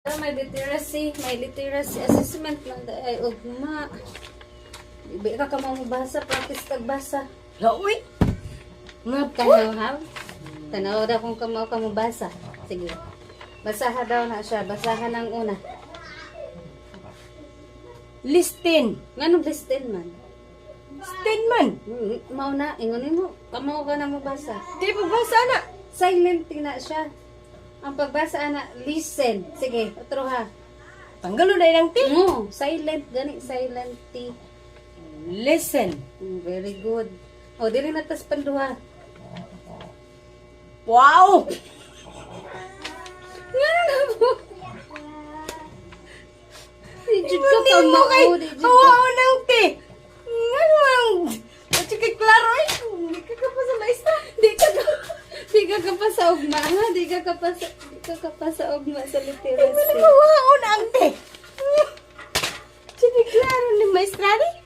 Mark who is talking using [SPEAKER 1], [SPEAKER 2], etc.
[SPEAKER 1] May literacy assessment lang ay ugma. Ibi ka mabasa, practice tagbasa.
[SPEAKER 2] Laoy! Nga po!
[SPEAKER 1] Kanaw ha? Tanaw daw kung kamaw ka mabasa. Sige. Basaha daw na siya. Basahan ang una.
[SPEAKER 2] Listen!
[SPEAKER 1] Nganong listen man?
[SPEAKER 2] Listen man!
[SPEAKER 1] Mao na, ingunin mo. Kamaw ka na mabasa.
[SPEAKER 2] Di ba basa na?
[SPEAKER 1] Silent na siya. Ang pagbasa na, listen. Sige, otro ha.
[SPEAKER 2] Panggalo na ilang ti.
[SPEAKER 1] No, silent. Gani, silent T.
[SPEAKER 2] Listen.
[SPEAKER 1] Very good. O, dili na tas panduha.
[SPEAKER 2] Wow!
[SPEAKER 1] Nga na mo. Digit ka
[SPEAKER 2] Hindi
[SPEAKER 1] pa
[SPEAKER 2] mo kay
[SPEAKER 1] digit ka.
[SPEAKER 2] hawa ng ti. Nga naman. At kay klaro eh. Hindi ka pa sa maestra.
[SPEAKER 1] Di ka ka pa sa ugma, ha? Di ka ka pa sa ugma sa
[SPEAKER 2] Hindi
[SPEAKER 1] literacy.
[SPEAKER 2] mo hawa ang ti. Sige klaro ni maestra ni.